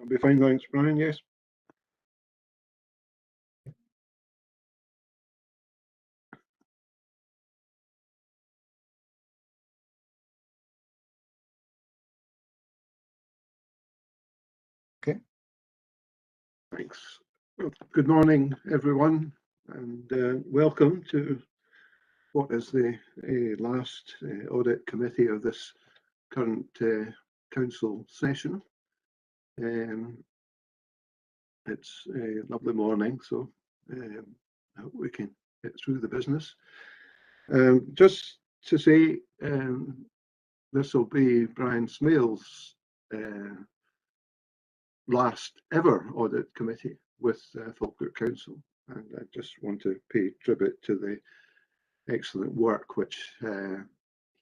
That'll be fine, thanks, Brian. Yes. Okay. Thanks. Well, good morning, everyone, and welcome to what is the last audit committee of this current council session. It's a lovely morning, so I hope we can get through the business. Just to say, this will be Brian Smale's last ever audit committee with Falkirk Council, and I just want to pay tribute to the excellent work which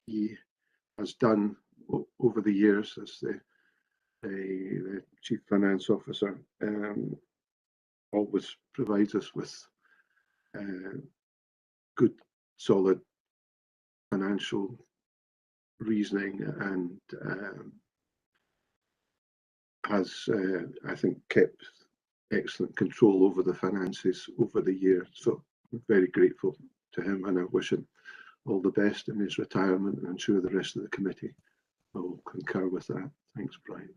he has done over the years as the Chief Finance Officer. Always provides us with good, solid financial reasoning, and has, I think, kept excellent control over the finances over the years. So I'm very grateful to him, and I wish him all the best in his retirement, and I'm sure the rest of the committee will concur with that. Thanks, Brian.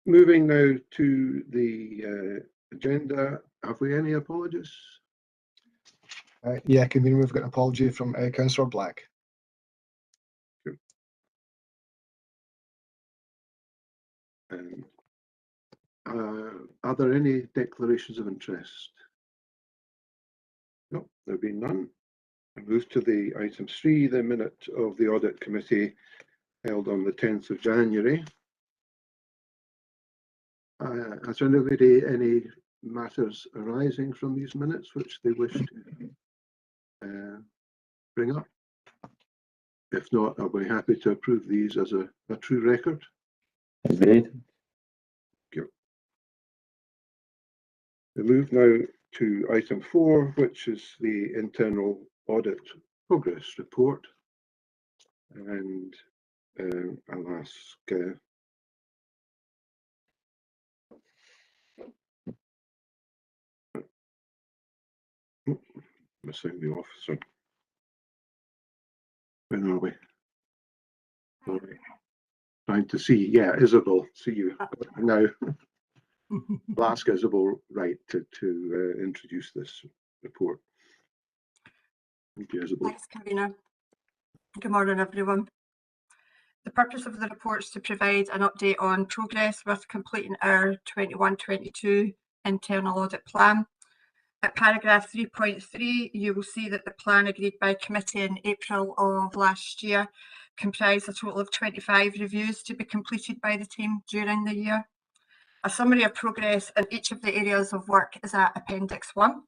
Moving now to the agenda, have we any apologies? Yeah, convener, we've got an apology from Councillor Black. Are there any declarations of interest? No, there have been none. I move to the item 3, the minute of the audit committee held on the 10th of January. Has anybody any matters arising from these minutes which they wish to bring up? If not, I'll be happy to approve these as a true record. Agreed. We move now to item 4, which is the internal audit progress report, and I'll ask missing the officer. Where are we? Sorry. Trying to see, yeah, Isabel, see you now. I'll ask Isabel Wright to introduce this report. Thank you, Isabel. Thanks, convener. Good morning, everyone. The purpose of the report is to provide an update on progress with completing our 21-22 internal audit plan. At paragraph 3.3, you will see that the plan agreed by committee in April of last year comprised a total of 25 reviews to be completed by the team during the year. A summary of progress in each of the areas of work is at Appendix 1.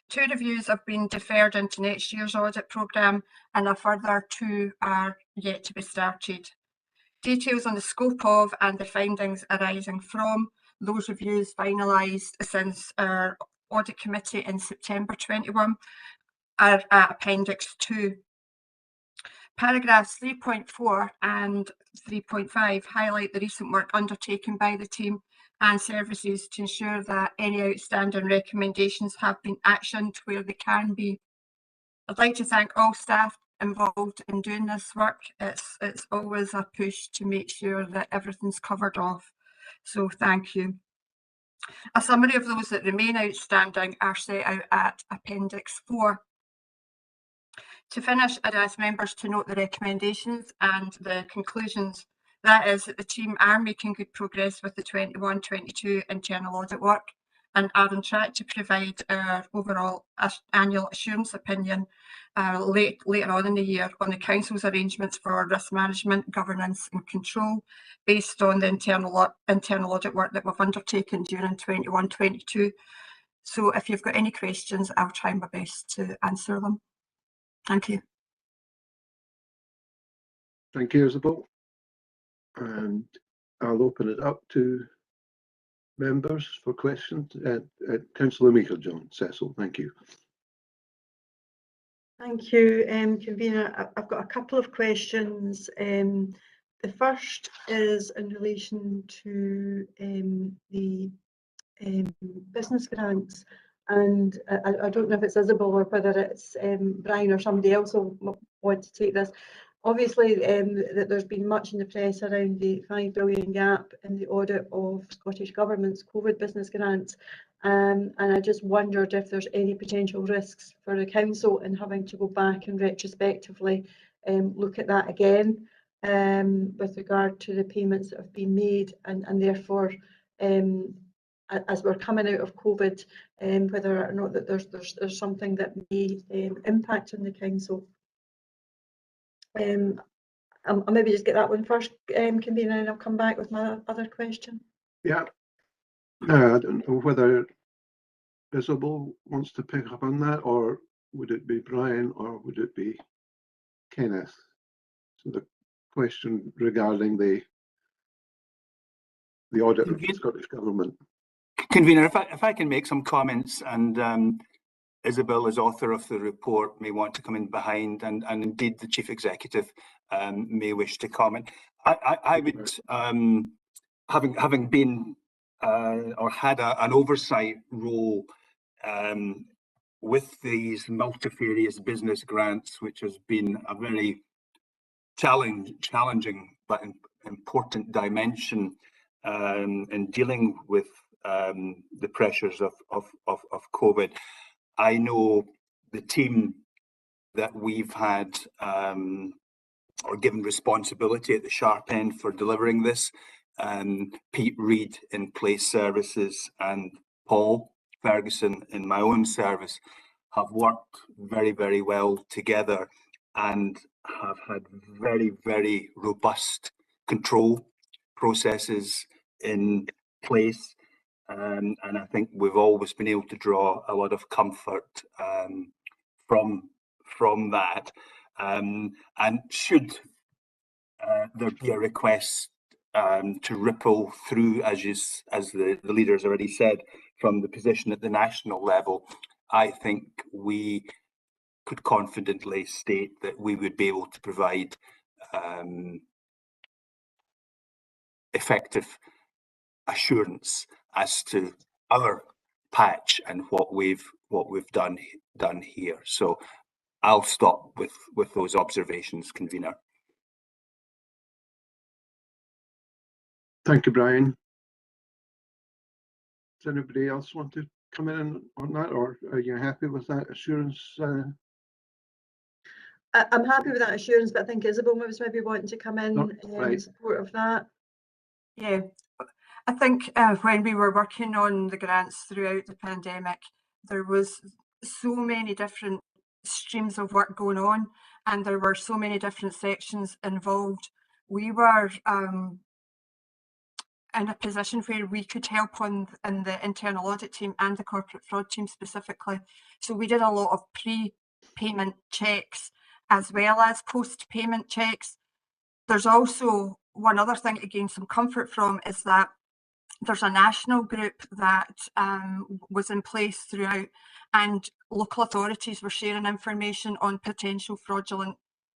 2 reviews have been deferred into next year's audit programme, and a further 2 are yet to be started. Details on the scope of and the findings arising from those reviews finalised since our audit committee in September 21 are at Appendix 2. Paragraphs 3.4 and 3.5 highlight the recent work undertaken by the team and services to ensure that any outstanding recommendations have been actioned where they can be. I'd like to thank all staff involved in doing this work. It's always a push to make sure that everything's covered off, so thank you. A summary of those that remain outstanding are set out at Appendix 4. To finish, I'd ask members to note the recommendations and the conclusions. That is that the team are making good progress with the 21-22 internal audit work and are on track to provide our overall annual assurance opinion later on in the year on the Council's arrangements for risk management, governance and control based on the internal audit work that we've undertaken during 21-22. So if you've got any questions, I'll try my best to answer them. Thank you. Thank you, Isabel. And I'll open it up to members for questions. Councillor Meikle-John, Cecil, thank you. Thank you, convener. I've got a couple of questions The first is in relation to the business grants, and I don't know if it's Isabel or whether it's Brian or somebody else will want to take this. Obviously, that there's been much in the press around the £5 billion gap in the audit of Scottish Government's COVID business grants, and I just wondered if there's any potential risks for the council in having to go back and retrospectively look at that again with regard to the payments that have been made, and therefore as we're coming out of COVID, whether or not that there's something that may impact on the council. I'll maybe just get that one first, convener, and I'll come back with my other question. Yeah. I don't know whether Isabel wants to pick up on that, or would it be Brian, or would it be Kenneth? So the question regarding the audit of the Scottish Government. Convener, if I can make some comments, and Isabel, as author of the report, may want to come in behind, and indeed the Chief Executive may wish to comment. I would, having been or had an oversight role with these multifarious business grants, which has been a very challenging but important dimension in dealing with the pressures of COVID. I know the team that we've had or given responsibility at the sharp end for delivering this, Pete Reid in Place Services and Paul Ferguson in my own service, have worked very, very well together and have had very, very robust control processes in place. And I think we've always been able to draw a lot of comfort from that. And should there be a request to ripple through, as the leaders already said, from the position at the national level, I think we could confidently state that we would be able to provide effective assurance as to our patch and what we've done here. So I'll stop with those observations, convener. Thank you, Brian. Does anybody else want to come in on that, or are you happy with that assurance? I'm happy with that assurance, but I think Isabel was maybe wanting to come in in support of that. Yeah, I think when we were working on the grants throughout the pandemic, there was so many different streams of work going on, and there were so many different sections involved. We were in a position where we could help in the internal audit team and the corporate fraud team specifically. So we did a lot of pre-payment checks as well as post-payment checks. There's also one other thing to gain some comfort from, is that there's a national group that was in place throughout, and local authorities were sharing information on potential fraudulent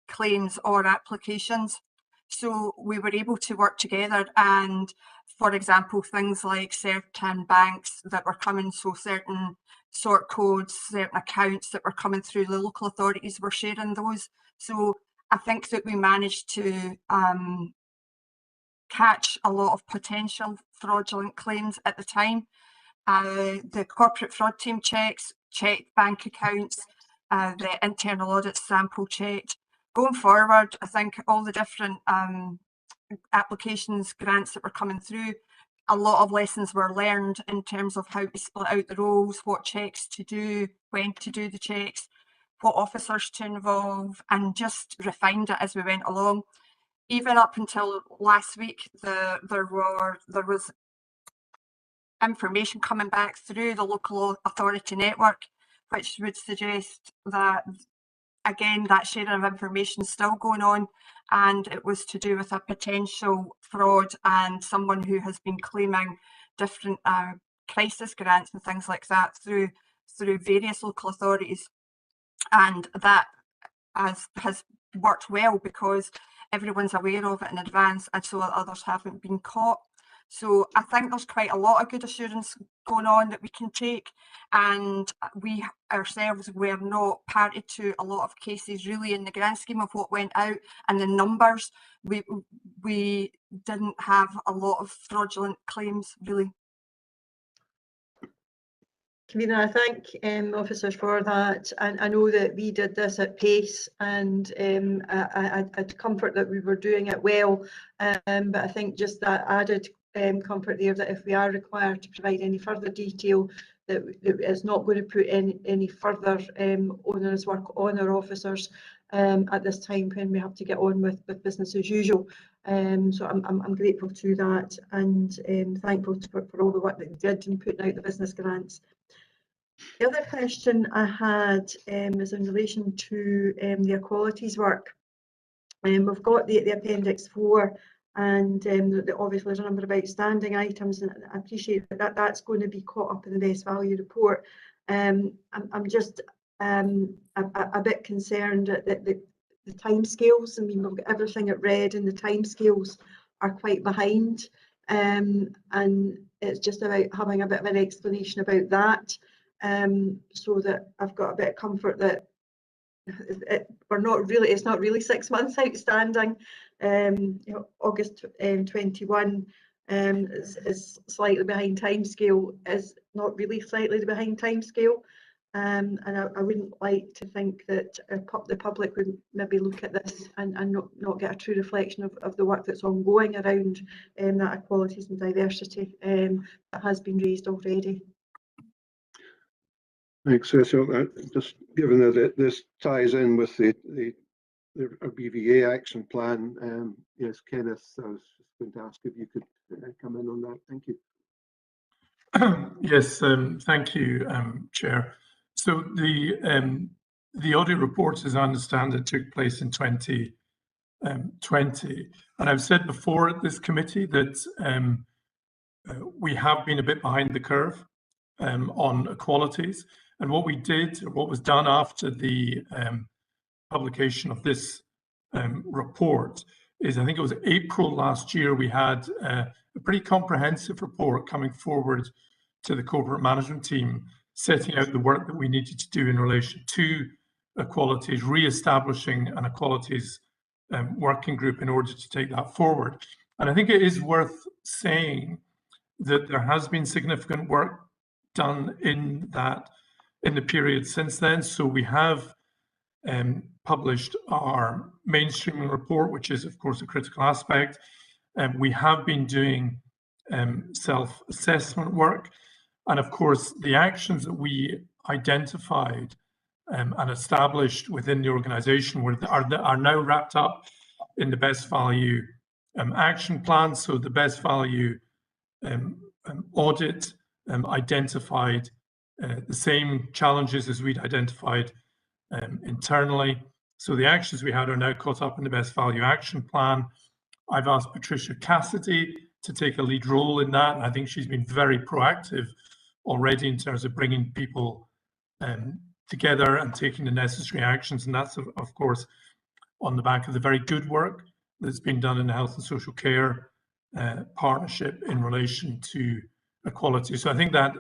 claims or applications. So we were able to work together, and for example, things like certain banks that were coming, so certain sort codes, certain accounts that were coming through, the local authorities were sharing those. So I think that we managed to catch a lot of potential fraudulent claims at the time. The corporate fraud team checked bank accounts, the internal audit sample checked. Going forward, I think all the different applications, grants that were coming through, a lot of lessons were learned in terms of how to split out the roles, what checks to do, when to do the checks, what officers to involve, and just refined it as we went along. Even up until last week, there was information coming back through the local authority network, which would suggest that, again, that sharing of information is still going on, and it was to do with a potential fraud and someone who has been claiming different crisis grants and things like that through various local authorities. And that has worked well, because everyone's aware of it in advance, and so others haven't been caught. So I think there's quite a lot of good assurance going on that we can take, and we ourselves were not party to a lot of cases really in the grand scheme of what went out and the numbers. We didn't have a lot of fraudulent claims really. Convener, I thank officers for that. And I know that we did this at pace, and I'd comfort that we were doing it well. But I think just that added comfort there, that if we are required to provide any further detail, that it's not going to put any further onerous work on our officers at this time when we have to get on with business as usual. So I'm grateful to that, and thankful for all the work that they did in putting out the business grants. The other question I had is in relation to the equalities work. We've got the Appendix 4, and obviously there's a number of outstanding items, and I appreciate that that's going to be caught up in the best value report. I'm just a bit concerned that the timescales, I mean, we've got everything at red, and the timescales are quite behind, and it's just about having a bit of an explanation about that, so that I've got a bit of comfort that it's not really 6 months outstanding. You know, August 21 is slightly behind timescale, is not really slightly behind timescale. And I wouldn't like to think that the public would maybe look at this and not get a true reflection of the work that's ongoing around that equalities and diversity that has been raised already. Thanks, Cecil. Just given that this ties in with the BVA action plan, yes, Kenneth, I was just going to ask if you could come in on that. Thank you. Yes, thank you, Chair. So the audit reports, as I understand it, took place in 2020, and I've said before at this committee that we have been a bit behind the curve on equalities. And what we did, or what was done after the publication of this report, is I think it was April last year, we had a pretty comprehensive report coming forward to the corporate management team, setting out the work that we needed to do in relation to equalities, re-establishing an equalities working group in order to take that forward. And I think it is worth saying that there has been significant work done in the period since then. So we have published our mainstreaming report, which is of course a critical aspect. We have been doing self-assessment work, and of course the actions that we identified and established within the organisation are now wrapped up in the best value action plan. So the best value audit identified the same challenges as we'd identified internally. So the actions we had are now caught up in the best value action plan. I've asked Patricia Cassidy to take a lead role in that, and I think she's been very proactive already in terms of bringing people together and taking the necessary actions. And that's of course on the back of the very good work that's been done in the health and social care partnership in relation to equality. So I think that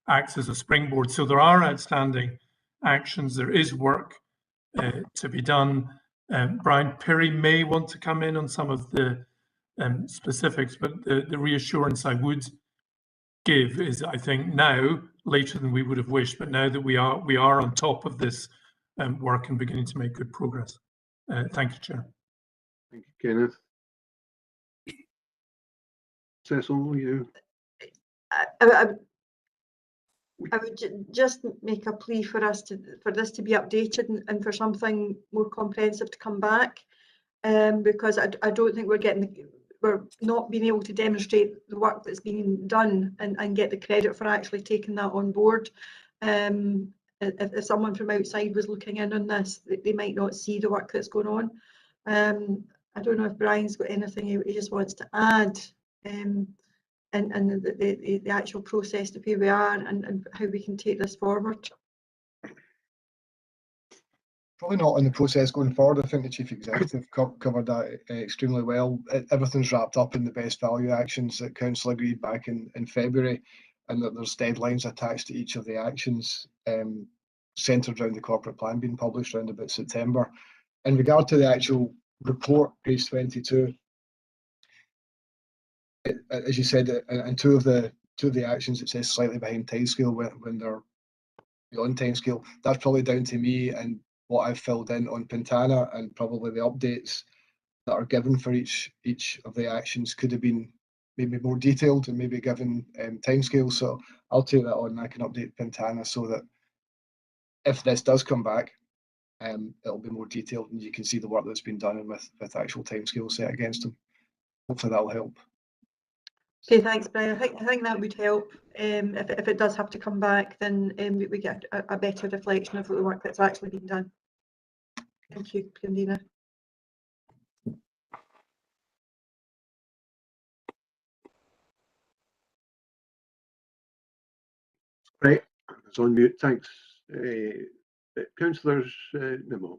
acts as a springboard. So there are outstanding actions, there is work to be done. Brian Perry may want to come in on some of the specifics, but the reassurance I would give is, I think now, later than we would have wished, but now that we are on top of this work and beginning to make good progress. Thank you, Chair. Thank you, Kenneth. Cecil, you? I would just make a plea for us for this to be updated and for something more comprehensive to come back, because I don't think we're not being able to demonstrate the work that's being done and get the credit for actually taking that on board. If someone from outside was looking in on this, they might not see the work that's going on. I don't know if Brian's got anything he just wants to add, and the actual process to where we are and how we can take this forward. Probably not in the process going forward. I think the Chief Executive covered that extremely well. Everything's wrapped up in the best value actions that Council agreed back in February, and that there's deadlines attached to each of the actions centred around the corporate plan being published around about September. In regard to the actual report, page 22, as you said, in two of the actions, it says slightly behind timescale when they're beyond timescale. That's probably down to me and what I've filled in on Pintana, and probably the updates that are given for each of the actions could have been maybe more detailed and maybe given timescales. So I'll take that on and I can update Pintana so that if this does come back, it'll be more detailed and you can see the work that's been done and with actual timescales set against them. Hopefully that'll help. Okay, thanks, Brian. I think that would help. If it does have to come back, then we get a better reflection of the work that's actually been done. Thank you, Christina. Right, it's on mute. Thanks, Councillors Nimmo.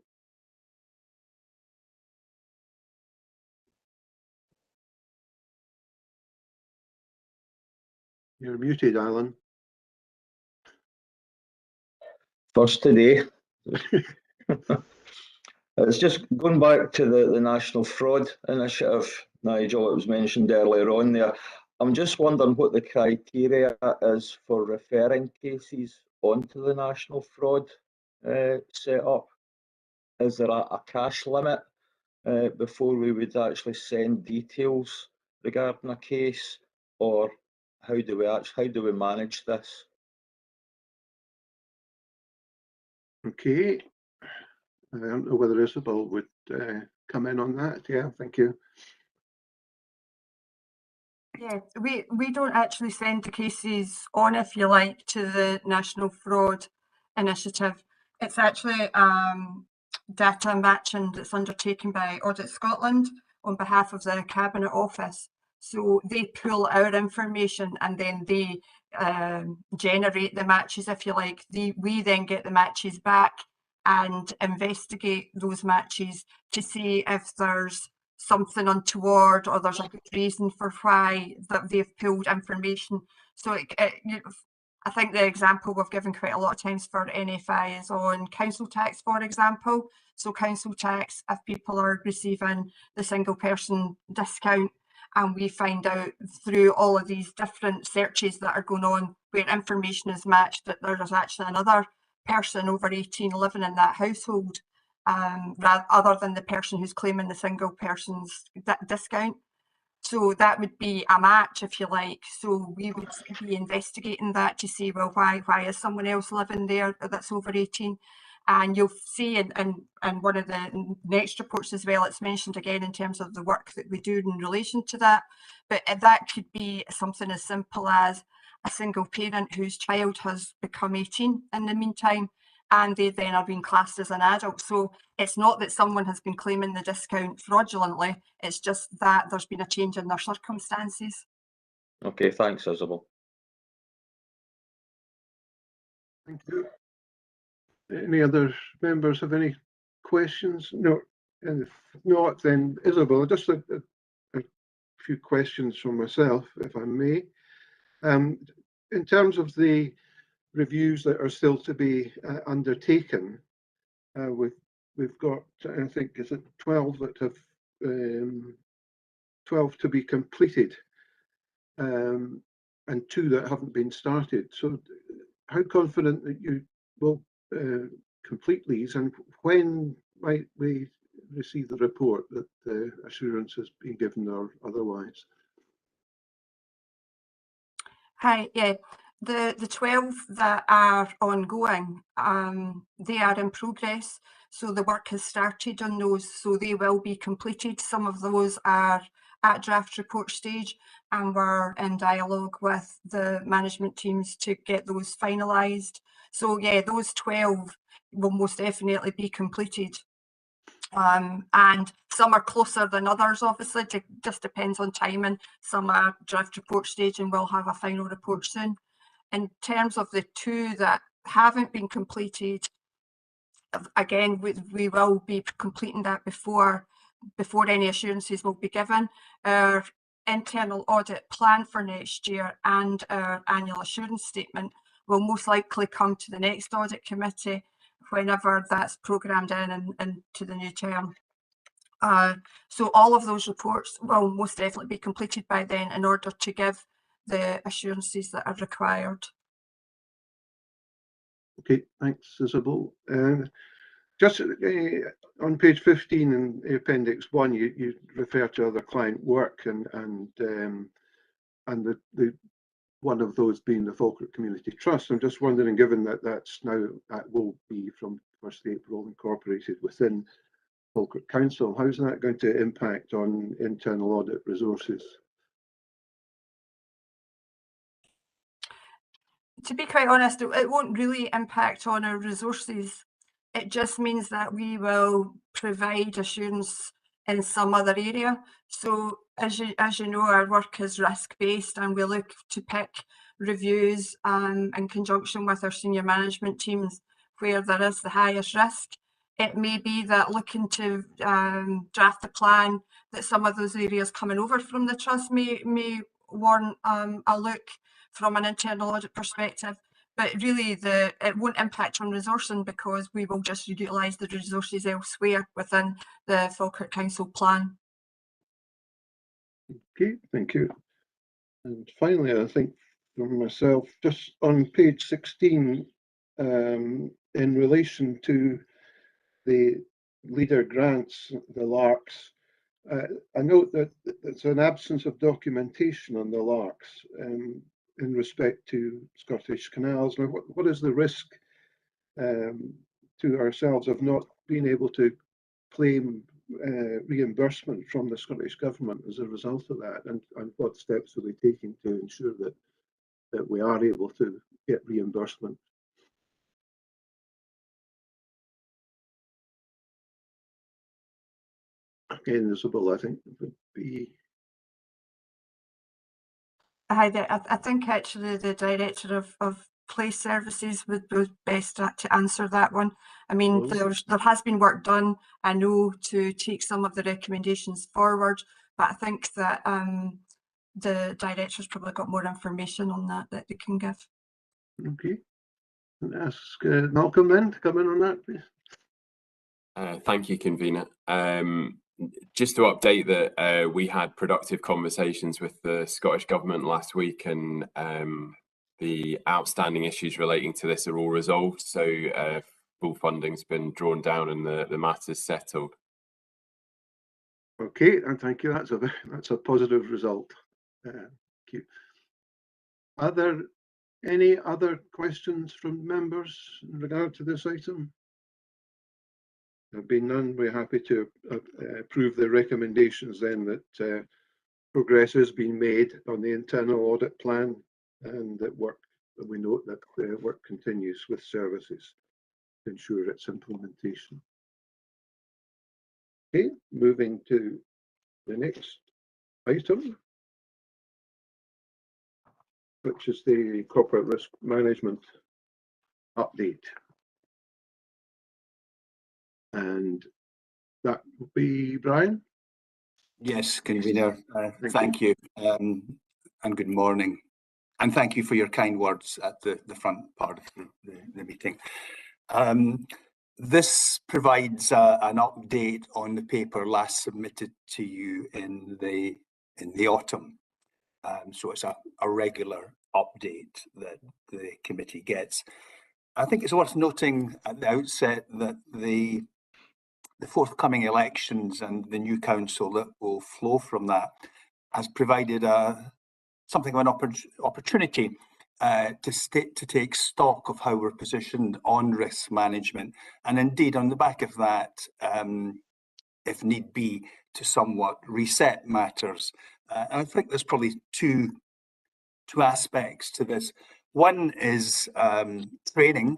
You're muted, Alan. First today. It's just going back to the National Fraud Initiative, Nigel, it was mentioned earlier on there. I'm just wondering what the criteria is for referring cases onto the National Fraud setup. Is there a cash limit before we would actually send details regarding a case, or how do we manage this? Okay. I don't know whether Isabel would come in on that. Yeah, thank you. Yeah, we don't actually send the cases on, if you like, to the National Fraud Initiative. It's actually data matching that's undertaken by Audit Scotland on behalf of the Cabinet Office. So they pull our information and then they generate the matches, if you like. We then get the matches back and investigate those matches to see if there's something untoward or there's a good reason for why that they've pulled information. So I think the example we've given quite a lot of times for NFI is on council tax, for example. So council tax, if people are receiving the single person discount, and we find out through all of these different searches that are going on where information is matched that there is actually another person over 18 living in that household, other than the person who's claiming the single person's discount. So that would be a match, if you like. So we would be investigating that to see, well, why is someone else living there that's over 18? And you'll see in one of the next reports as well, it's mentioned again in terms of the work that we do in relation to that. But that could be something as simple as a single parent whose child has become 18 in the meantime, and they then are being classed as an adult. So it's not that someone has been claiming the discount fraudulently, it's just that there's been a change in their circumstances. Okay, thanks, Isabel. Thank you. Any other members have any questions? No, and if not, then Isabel, just a few questions from myself, if I may. In terms of the reviews that are still to be undertaken, we've got, I think, is it 12 that have 12 to be completed, and 2 that haven't been started. So how confident that you will complete these, and when might we receive the report that the assurance has been given or otherwise? Hi, yeah. The 12 that are ongoing, they are in progress. So the work has started on those, so they will be completed. Some of those are at draft report stage, and we're in dialogue with the management teams to get those finalised. So yeah, those 12 will most definitely be completed. And some are closer than others, obviously, it just depends on timing. Some are draft report stage and will have a final report soon. In terms of the 2 that haven't been completed, again, we will be completing that before any assurances will be given. Our internal audit plan for next year and our annual assurance statement will most likely come to the next audit committee whenever that's programmed in and to the new term. So all of those reports will most definitely be completed by then in order to give the assurances that are required. Okay, thanks, Isabel. Just on page 15 in Appendix 1, you refer to other client work and the one of those being the Falkirk Community Trust. I'm just wondering, given that that will be from 1st April incorporated within Falkirk Council, how's that going to impact on internal audit resources? To be quite honest, it won't really impact on our resources. It just means that we will provide assurance in some other area. So as you know, our work is risk-based and we look to pick reviews in conjunction with our senior management teams where there is the highest risk. It may be that looking to draft a plan, that some of those areas coming over from the trust may warrant a look from an internal audit perspective. But really, it won't impact on resourcing because we will just utilise the resources elsewhere within the Falkirk Council plan. Okay, thank you. And finally, I think for myself, just on page 16, in relation to the leader grants, the LARCs, I note that it's an absence of documentation on the LARCs in respect to Scottish Canals. Now, what is the risk to ourselves of not being able to claim reimbursement from the Scottish Government as a result of that? And what steps are we taking to ensure that we are able to get reimbursement? Again, Isabel, I think would be. I think actually the Director of Place Services would be best to answer that one. I mean, there has been work done, I know, to take some of the recommendations forward, but I think that the Director's probably got more information on that they can give. Okay. I'll ask Malcolm then to come in on that, please. Thank you, Convener. Just to update that we had productive conversations with the Scottish Government last week, and the outstanding issues relating to this are all resolved. So full funding's been drawn down and the matter's settled. Okay, and thank you. That's a positive result. Thank you. Are there any other questions from members in regard to this item? There have been none. We're happy to approve the recommendations then that progress has been made on the internal audit plan, and that we note that the work continues with services to ensure its implementation. Okay, moving to the next item, which is the corporate risk management update. And that will be Brian. Yes, Convener, thank you, and good morning. And thank you for your kind words at the front part of the meeting. This provides an update on the paper last submitted to you in the autumn. So it's a regular update that the committee gets. I think it's worth noting at the outset that the forthcoming elections and the new council that will flow from that has provided something of an opportunity to take stock of how we're positioned on risk management, and indeed on the back of that, if need be, to somewhat reset matters. And I think there's probably two aspects to this. One is training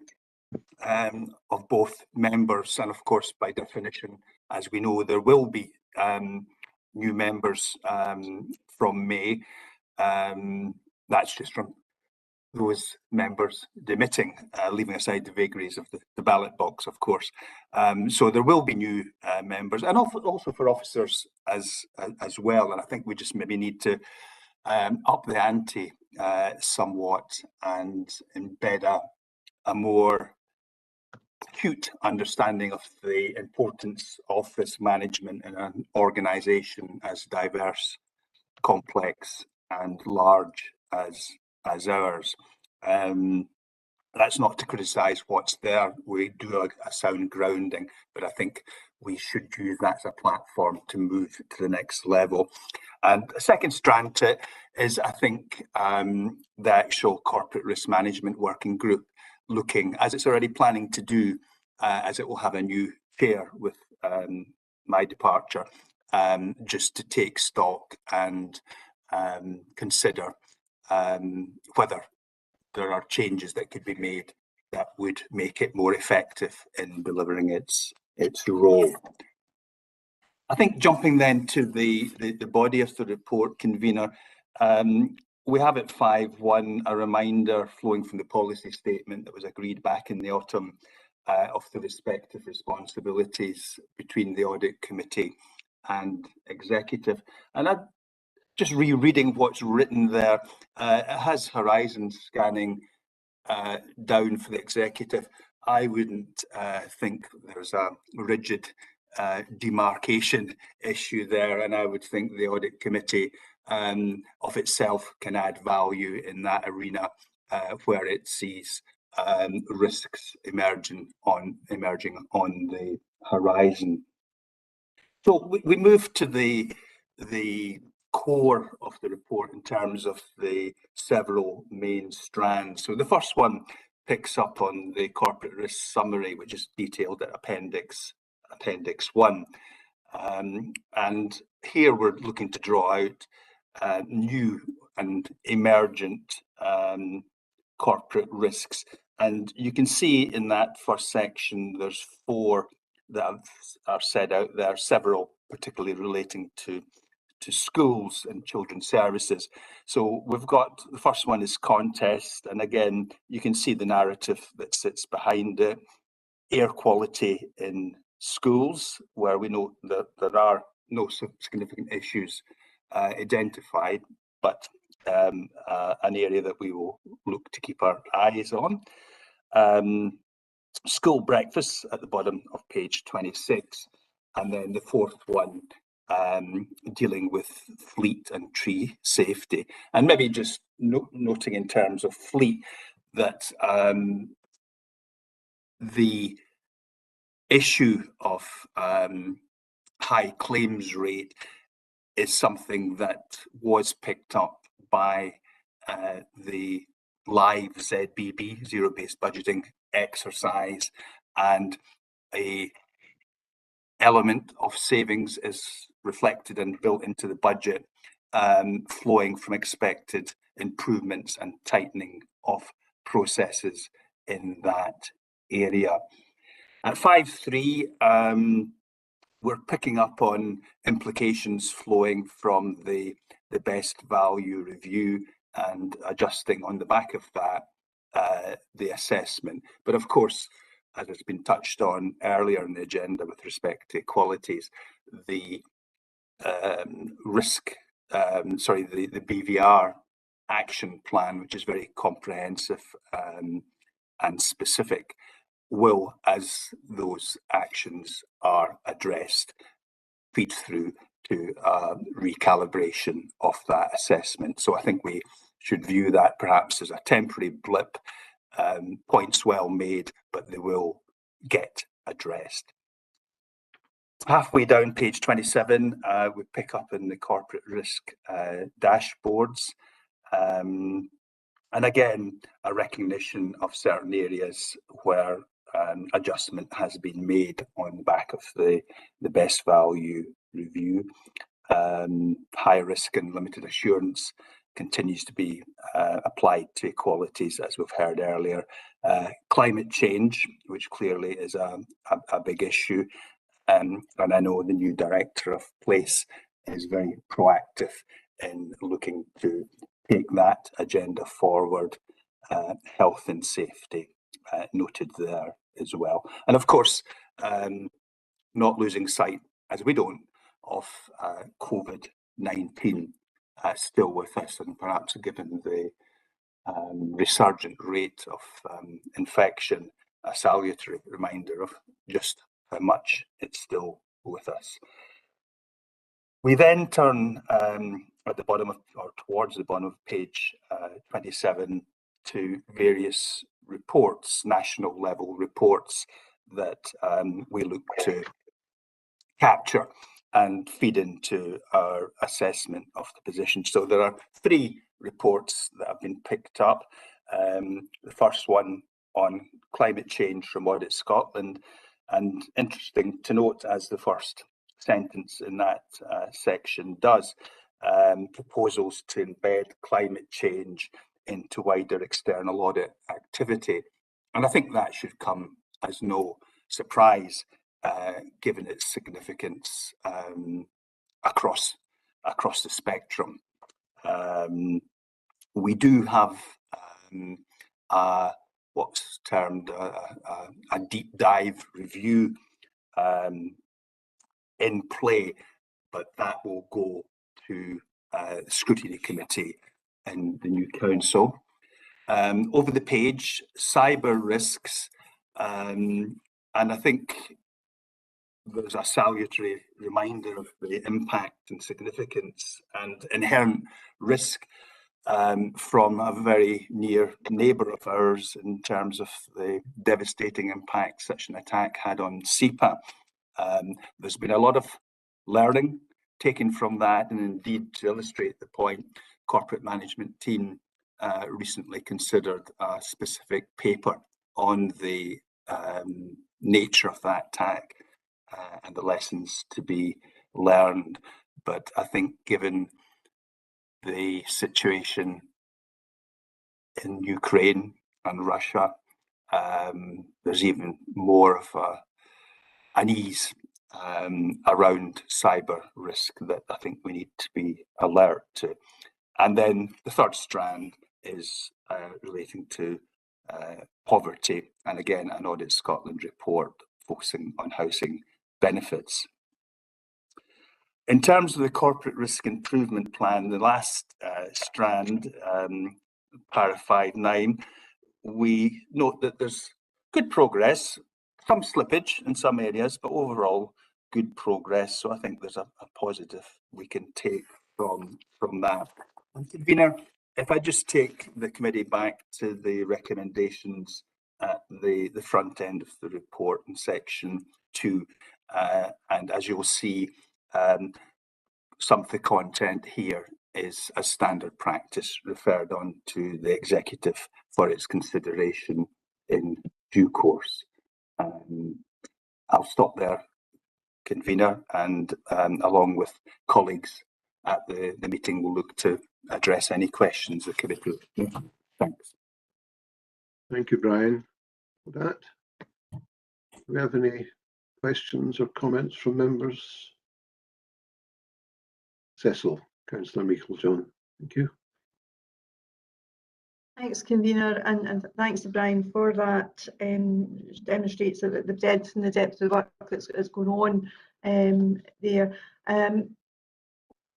of both members, and of course, by definition, as we know, there will be new members from May. That's just from those members demitting, leaving aside the vagaries of the ballot box, of course. So there will be new members, and also for officers as well. And I think we just maybe need to up the ante somewhat and embed a more acute understanding of the importance of this management in an organisation as diverse, complex and large as ours. That's not to criticise what's there. We do a sound grounding, but I think we should use that as a platform to move to the next level. And a second strand to it is, I think, the actual corporate risk management working group, looking, as it's already planning to do, as it will have a new chair with my departure, just to take stock and consider whether there are changes that could be made that would make it more effective in delivering its role. I think jumping then to the body of the report, convener, we have at 5.1 a reminder flowing from the policy statement that was agreed back in the autumn of the respective responsibilities between the audit committee and executive. And just rereading what's written there, it has horizon scanning down for the executive. I wouldn't think there's a rigid demarcation issue there, and I would think the audit committee of itself can add value in that arena where it sees risks emerging on the horizon. So we move to the core of the report in terms of the several main strands. So the first one picks up on the corporate risk summary, which is detailed at Appendix 1. And here we're looking to draw out new and emergent corporate risks. And you can see in that first section, there's 4 that are set out there, several particularly relating to schools and children's services. So we've got, the first one is contest, and again, you can see the narrative that sits behind it. Air quality in schools, where we know that there are no significant issues identified, but an area that we will look to keep our eyes on. School breakfasts at the bottom of page 26, and then the fourth one dealing with fleet and tree safety. And maybe just noting in terms of fleet that the issue of high claims rate is something that was picked up by the live ZBB, zero-based budgeting exercise, and a element of savings is reflected and built into the budget, flowing from expected improvements and tightening of processes in that area. At 5.3, we're picking up on implications flowing from the best value review and adjusting on the back of that the assessment. But of course, as has been touched on earlier in the agenda with respect to equalities, the the BVR action plan, which is very comprehensive and specific, will, as those actions are addressed, feed through to recalibration of that assessment. So I think we should view that perhaps as a temporary blip. Points well made, but they will get addressed. Halfway down page 27, we pick up in the corporate risk dashboards. And again, a recognition of certain areas where adjustment has been made on the back of the best value review. High risk and limited assurance continues to be applied to equalities, as we've heard earlier. Climate change, which clearly is a big issue. And I know the new director of Place is very proactive in looking to take that agenda forward. health and safety noted there as well. And of course, not losing sight, as we don't, of COVID-19 still with us, and perhaps given the resurgent rate of infection, a salutary reminder of just how much it's still with us. We then turn at the bottom of, or towards the bottom of page 27 to various reports, national level reports that we look to capture and feed into our assessment of the position. So there are 3 reports that have been picked up. The first one on climate change from Audit Scotland, and interesting to note, as the first sentence in that section does, proposals to embed climate change into wider external audit activity. And I think that should come as no surprise, given its significance across the spectrum. We do have what's termed a deep dive review in play, but that will go to the scrutiny committee in the new council. Over the page, cyber risks, and I think there's a salutary reminder of the impact and significance and inherent risk from a very near neighbour of ours in terms of the devastating impact such an attack had on SEPA. There's been a lot of learning taken from that, and indeed, to illustrate the point, corporate management team recently considered a specific paper on the nature of that attack and the lessons to be learned. But I think given the situation in Ukraine and Russia, there's even more of an ease around cyber risk that I think we need to be alert to. And then the third strand is relating to poverty, and again an Audit Scotland report focusing on housing benefits. In terms of the corporate risk improvement plan, the last strand, para 5.9, we note that there's good progress, some slippage in some areas, but overall good progress. So I think there's a positive we can take from that. And convener, if I just take the committee back to the recommendations at the front end of the report in section 2, and as you'll see, some of the content here is a standard practice referred on to the executive for its consideration in due course. I'll stop there, convener, and along with colleagues at the meeting, we'll look to address any questions the committee. Thanks. Thank you, Brian, for that. Do we have any questions or comments from members? Cecil, Councillor Meikle-John, thank you. Thanks, convener, and thanks to Brian for that. Demonstrates the depth of the work that's going on there.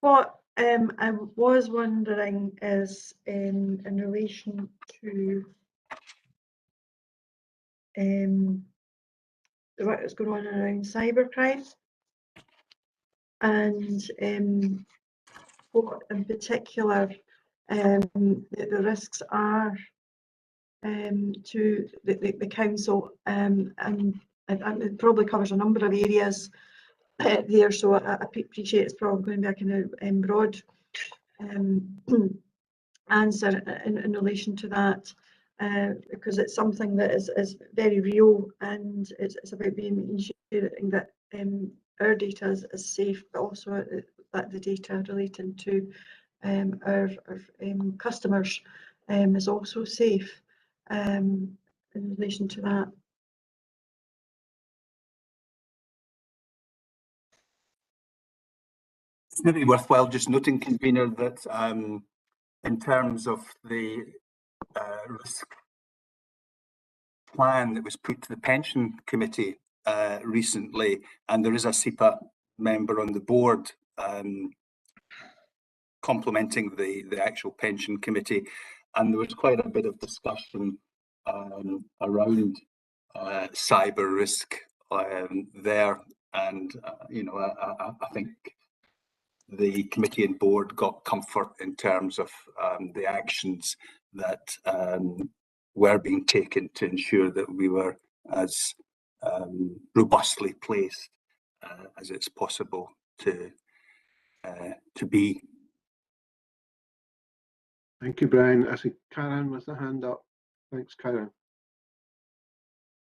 What I was wondering is in relation to the work that's going on around cybercrime, and what in particular the risks are to the council, and it probably covers a number of areas there, so I appreciate it's probably going to be a kind of broad answer in relation to that, because it's something that is very real, and it's about ensuring that our data is safe, but also that the data relating to our customers is also safe in relation to that. It's maybe worthwhile just noting, convener, that in terms of the risk plan that was put to the pension committee recently, and there is a SEPA member on the board complementing the actual pension committee, and there was quite a bit of discussion around cyber risk there, and you know, I think the committee and board got comfort in terms of the actions that were being taken to ensure that we were as robustly placed as it's possible to be. Thank you, Brian. I see Karen with a hand up. Thanks, Karen.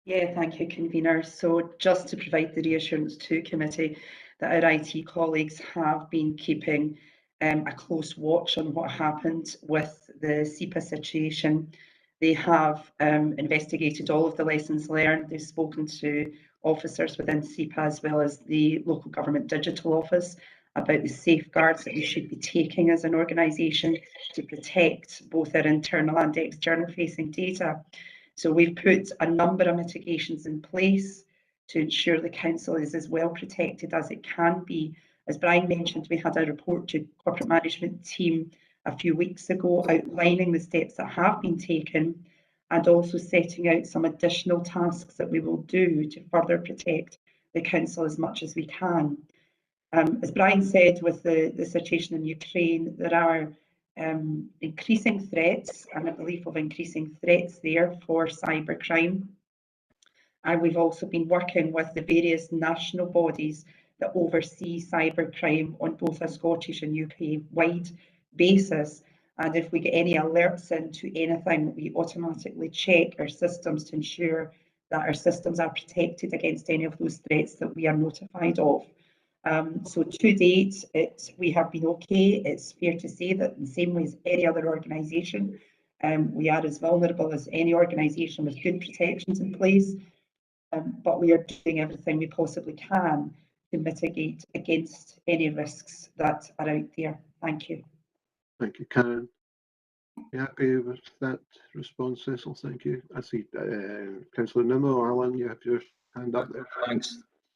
Yeah, thank you, convener. So just to provide the reassurance to committee that our IT colleagues have been keeping a close watch on what happened with the SEPA situation. They have investigated all of the lessons learned. They've spoken to officers within SEPA as well as the local government digital office about the safeguards that we should be taking as an organisation to protect both our internal and external facing data. So we've put a number of mitigations in place to ensure the council is as well protected as it can be. As Brian mentioned, we had a report to corporate management team a few weeks ago outlining the steps that have been taken and also setting out some additional tasks that we will do to further protect the council as much as we can. As Brian said, with the situation in Ukraine, there are increasing threats and a belief of increasing threats there for cybercrime. And we've also been working with the various national bodies that oversee cybercrime on both a Scottish and UK-wide basis. And if we get any alerts into anything, we automatically check our systems to ensure that our systems are protected against any of those threats that we are notified of. So to date, we have been okay. It's fair to say that in the same way as any other organisation, we are as vulnerable as any organisation with good protections in place, but we are doing everything we possibly can to mitigate against any risks that are out there. Thank you. Thank you, Karen. You happy with that response, Cecil? Thank you. I see Councillor Nimmo. Alan, you have your hand up there.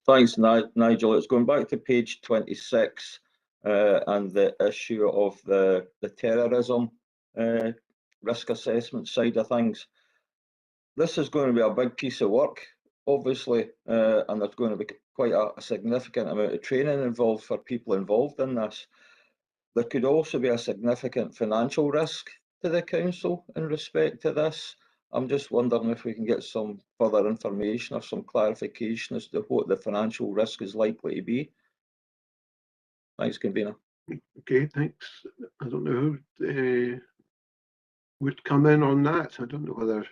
Thanks, Nigel. It's going back to page 26 and the issue of the terrorism risk assessment side of things. This is going to be a big piece of work, obviously, and there's going to be quite a significant amount of training involved for people involved in this. There could also be a significant financial risk to the council in respect to this. I'm just wondering if we can get some further information or some clarification as to what the financial risk is likely to be. Thanks, convener. Okay, thanks. I don't know who would come in on that. I don't know whether,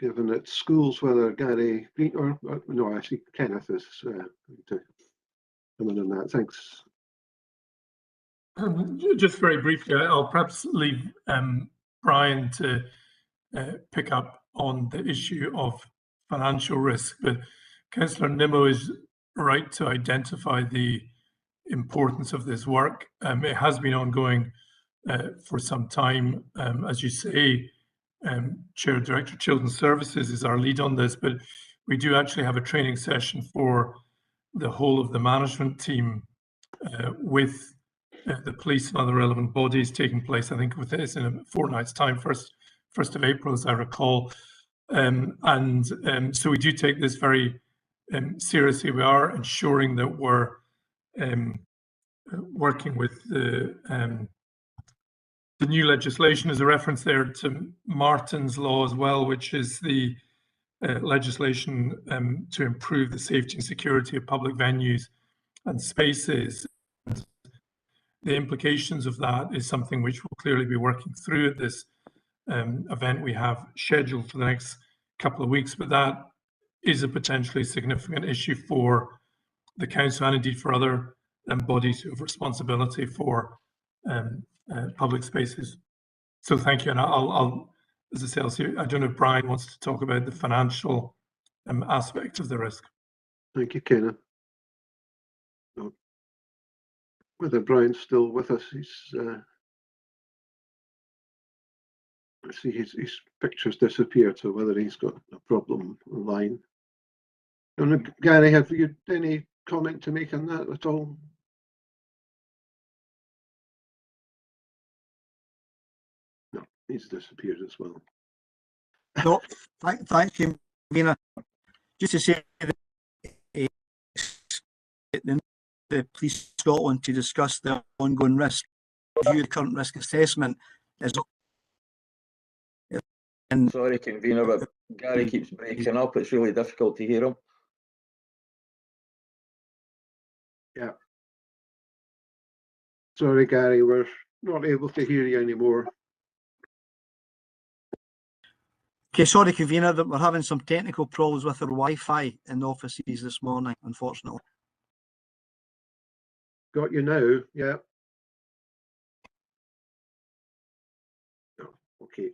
given it's schools, whether Gary Green or no, actually Kenneth is going to come in on that. Thanks. Just very briefly, I'll perhaps leave Brian to pick up on the issue of financial risk, but Councillor Nimmo is right to identify the importance of this work. It has been ongoing for some time. As you say, Chair Director Children's Services is our lead on this, but we do actually have a training session for the whole of the management team with the police and other relevant bodies taking place, I think, with this in a fortnight's time, 1st of April, as I recall. So we do take this very seriously. We are ensuring that we're working with the new legislation. As a reference there to Martin's Law as well, which is the legislation to improve the safety and security of public venues and spaces. The implications of that is something which we'll clearly be working through at this event we have scheduled for the next couple of weeks, but that is a potentially significant issue for the council and indeed for other bodies who have responsibility for public spaces. So thank you, and I'll as I say, I'll see, I don't know if Brian wants to talk about the financial aspect of the risk. Thank you, Kenneth. Whether Brian's still with us, he's I see his pictures disappeared, so whether he's got a problem online. And Gary, have you any comment to make on that at all? No, he's disappeared as well. No, thank you, Mina. Just to say that the Police Scotland to discuss the ongoing risk, review the current risk assessment. Sorry, convener, but Gary keeps breaking up. It's really difficult to hear him. Yeah. Sorry, Gary, we're not able to hear you anymore. Okay, sorry, convener, that we're having some technical problems with our Wi-Fi in the offices this morning, unfortunately. Got you now, yeah. Oh, okay.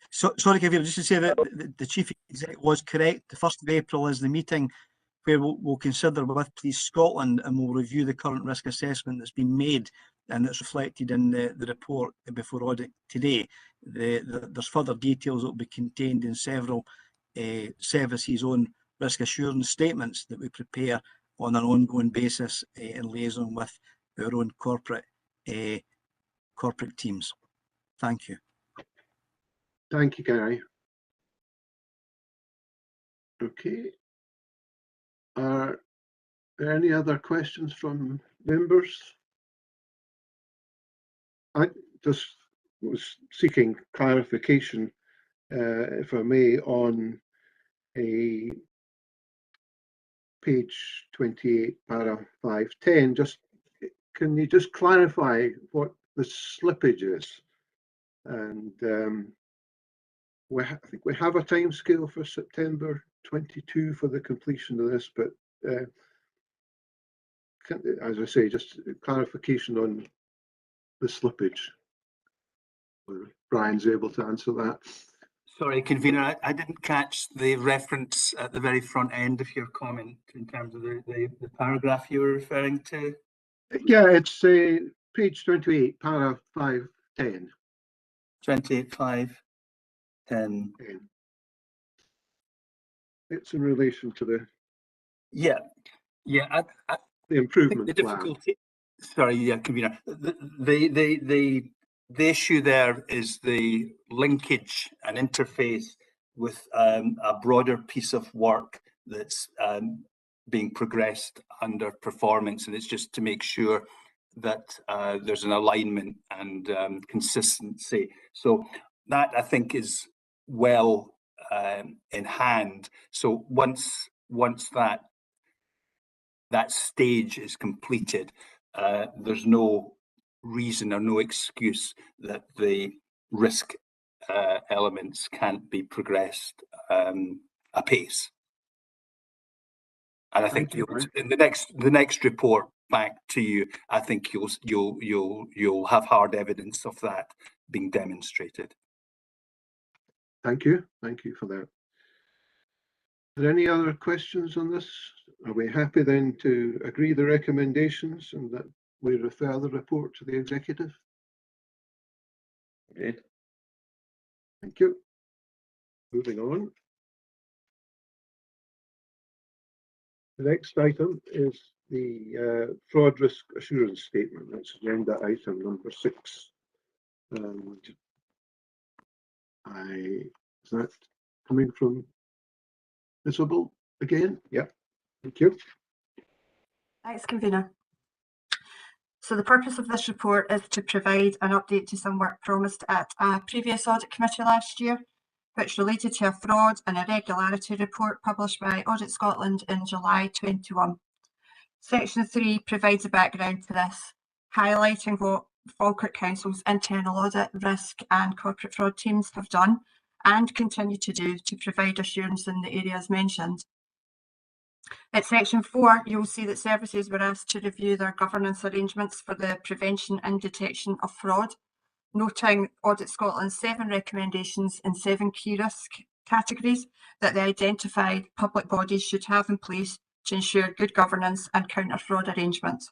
So, sorry, convener, just to say that the Chief Exec was correct. The 1st of April is the meeting where we'll consider with Police Scotland and we'll review the current risk assessment that's been made and it's reflected in the report before audit today. There's further details that will be contained in several services' own risk assurance statements that we prepare on an ongoing basis in liaison with our own corporate teams. Thank you. Thank you, Gary. Okay. Are there any other questions from members? I just was seeking clarification, if I may, on a page 28, para 510. Just can you just clarify what the slippage is? And I think we have a time scale for September 22 for the completion of this, but as I say, just clarification on the slippage. Brian's able to answer that. Sorry, convener, I didn't catch the reference at the very front end of your comment in terms of the paragraph you were referring to. Yeah, it's page 28, para 510. 28, 510. It's in relation to the the improvement the plan. difficulty. Sorry, yeah, convener. The issue there is the linkage and interface with a broader piece of work that's being progressed under performance, and it's just to make sure that there's an alignment and consistency. So that, I think, is well in hand. So once that stage is completed, there's no reason or no excuse that the risk elements can't be progressed apace. And I think in the next report back to you, I think you'll have hard evidence of that being demonstrated. Thank you for that. Are there any other questions on this? Are we happy then to agree the recommendations and that we refer the report to the executive? Great. Thank you. Moving on. The next item is the fraud risk assurance statement. That's agenda item number 6. And is that coming from Isabel again? Yeah. Thank you. Thanks, convener. So the purpose of this report is to provide an update to some work promised at a previous audit committee last year, which related to a fraud and irregularity report published by Audit Scotland in July 21. Section 3 provides a background to this, highlighting what Falkirk Council's internal audit, risk and corporate fraud teams have done and continue to do to provide assurance in the areas mentioned. At section 4, you'll see that services were asked to review their governance arrangements for the prevention and detection of fraud, noting Audit Scotland's 7 recommendations in 7 key risk categories that they identified public bodies should have in place to ensure good governance and counter fraud arrangements.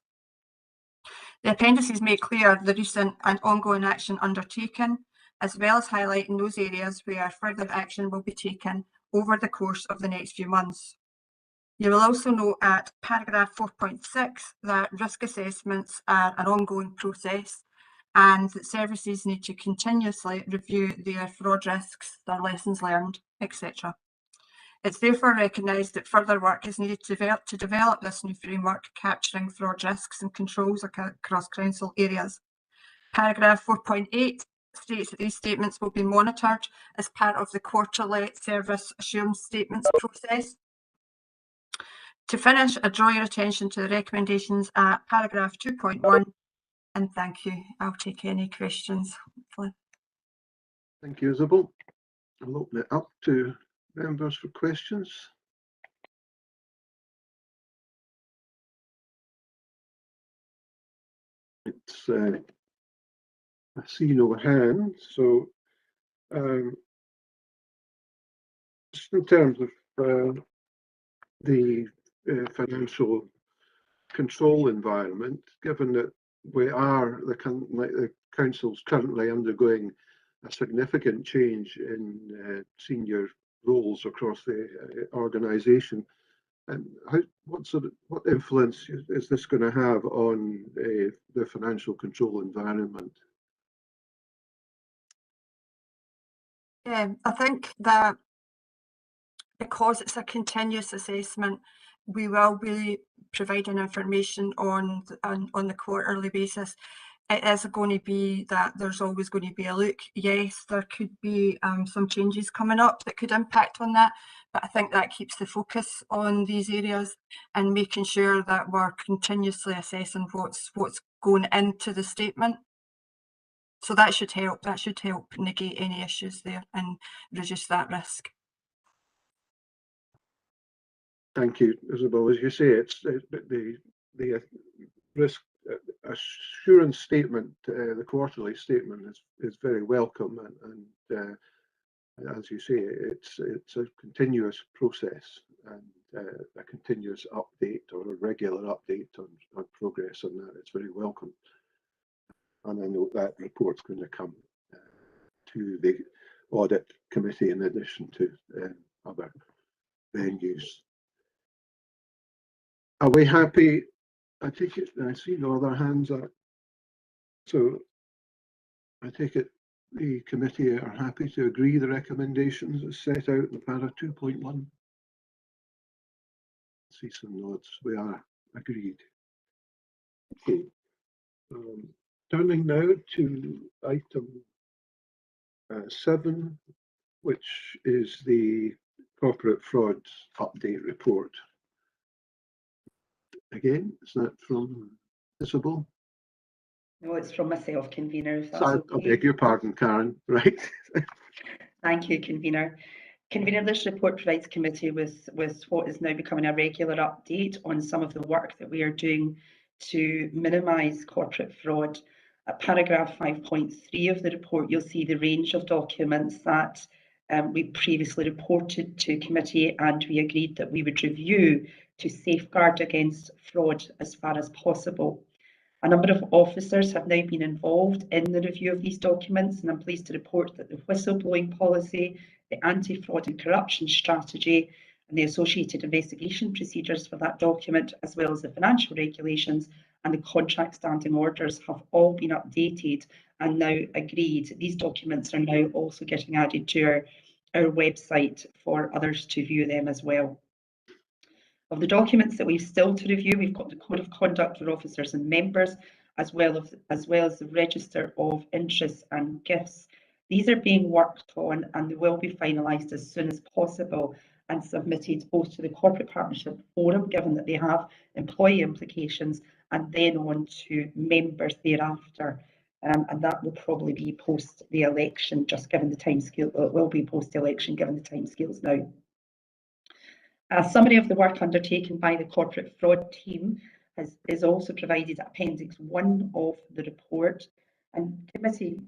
The appendices make clear the recent and ongoing action undertaken, as well as highlighting those areas where further action will be taken over the course of the next few months. You will also note at paragraph 4.6 that risk assessments are an ongoing process and that services need to continuously review their fraud risks, their lessons learned, etc. It's therefore recognised that further work is needed to develop this new framework capturing fraud risks and controls across council areas. Paragraph 4.8 states that these statements will be monitored as part of the quarterly service assurance statements process. To finish, I draw your attention to the recommendations at paragraph 2.1, and thank you. I'll take any questions, hopefully. Thank you, Isabel. I'll open it up to members for questions. It's I see no hands, so just in terms of the financial control environment, given that we are the council's currently undergoing a significant change in senior roles across the organisation, and what influence is this going to have on the financial control environment? I think that because it's a continuous assessment, we will be providing information on the quarterly basis. It is going to be that there's always going to be a look. Yes, there could be some changes coming up that could impact on that, but I think that keeps the focus on these areas and making sure that we're continuously assessing what's going into the statement. So that should help. That should help negate any issues there and reduce that risk. Thank you, Isabel. As you say, it's the risk assurance statement, the quarterly statement is very welcome, and as you say, it's a continuous process and a continuous update or a regular update on progress on that. It's very welcome, and I know that report's going to come to the audit committee in addition to other venues. Are we happy? I take it, I see no other hands up. So I take it the committee are happy to agree the recommendations as set out in para 2.1. See some nods. We are agreed. Okay. Turning now to item 7, which is the corporate fraud update report. Again, is that from Isabel? No, it's from myself, convener. If that's I okay. beg your pardon, Karen. Right. Thank you, convener. Convener, this report provides committee with what is now becoming a regular update on some of the work that we are doing to minimise corporate fraud. At paragraph 5.3 of the report, you'll see the range of documents that we previously reported to committee and we agreed that we would review to safeguard against fraud as far as possible. A number of officers have now been involved in the review of these documents, and I'm pleased to report that the whistleblowing policy, the anti-fraud and corruption strategy, and the associated investigation procedures for that document, as well as the financial regulations and the contract standing orders, have all been updated and now agreed. These documents are now also getting added to our website for others to view them as well. Of the documents that we've still to review, we've got the Code of Conduct for officers and members, as well as the Register of Interests and Gifts. These are being worked on and they will be finalised as soon as possible and submitted both to the Corporate Partnership Forum, given that they have employee implications, and then on to members thereafter. And that will probably be post the election, just given the timescale. It will be post election, given the timescales now. A summary of the work undertaken by the corporate fraud team is also provided at Appendix 1 of the report, and committee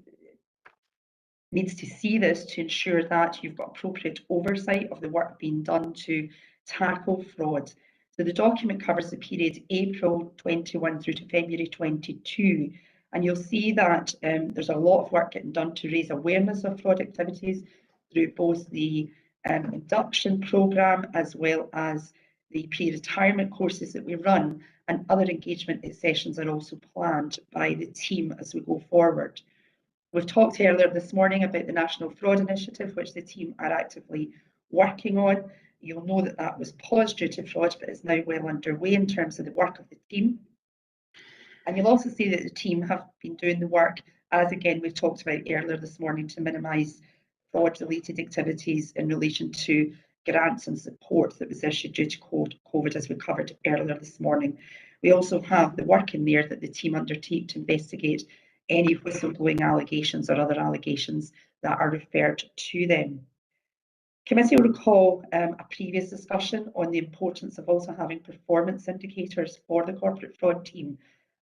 needs to see this to ensure that you've got appropriate oversight of the work being done to tackle fraud. So the document covers the period April 21 through to February 22. And you'll see that there's a lot of work getting done to raise awareness of fraud activities through both the induction programme as well as the pre-retirement courses that we run, and other engagement sessions are also planned by the team as we go forward. We've talked earlier this morning about the National Fraud Initiative, which the team are actively working on. You'll know that that was paused due to fraud, but is now well underway in terms of the work of the team. And you'll also see that the team have been doing the work, as again we've talked about earlier this morning, to minimise fraud-related activities in relation to grants and support that was issued due to COVID, as we covered earlier this morning. We also have the work in there that the team undertake to investigate any whistleblowing allegations or other allegations that are referred to them. Committee will recall a previous discussion on the importance of also having performance indicators for the corporate fraud team,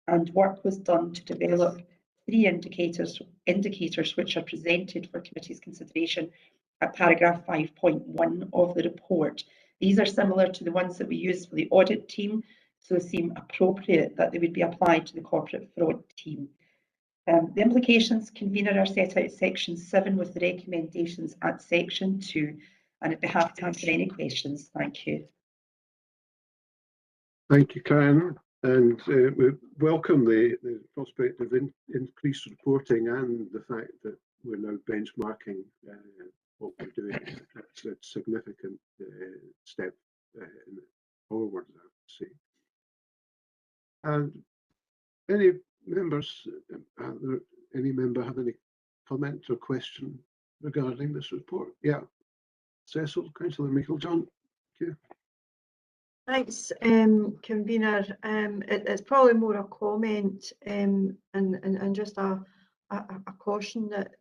and work was done to develop 3 indicators which are presented for committee's consideration at paragraph 5.1 of the report. These are similar to the ones that we use for the audit team, so seem appropriate that they would be applied to the corporate fraud team. The implications, convener, are set out in section 7 with the recommendations at section 2, and I'd be happy to answer any questions. Thank you. Thank you, Karen. And we welcome the prospect of increased reporting and the fact that we're now benchmarking what we're doing. That's a significant step forward, I would say. And any members, any member have any comment or question regarding this report? Yeah, Cecil, Councillor Meikle-John. Thank you. Thanks, convener. It's probably more a comment and just a caution that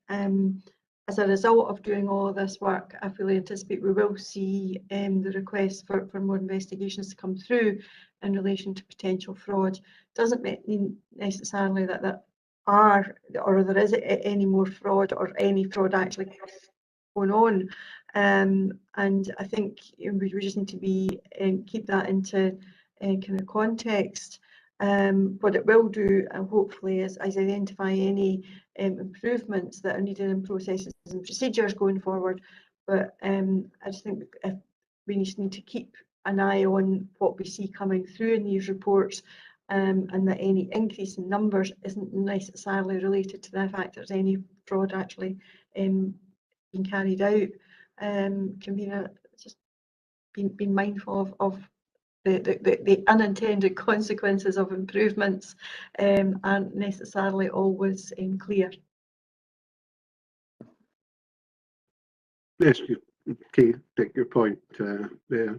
as a result of doing all of this work, I fully anticipate we will see the request for more investigations to come through in relation to potential fraud. Doesn't mean necessarily that there are or there is any more fraud or any fraud actually going on. And I think we just need to be keep that into kind of context. What it will do, hopefully, is identify any improvements that are needed in processes and procedures going forward. But I just think we just need to keep an eye on what we see coming through in these reports, and that any increase in numbers isn't necessarily related to the fact there's any fraud actually being carried out. Convener, just being mindful of the unintended consequences of improvements aren't necessarily always clear. Yes, okay, take your point there.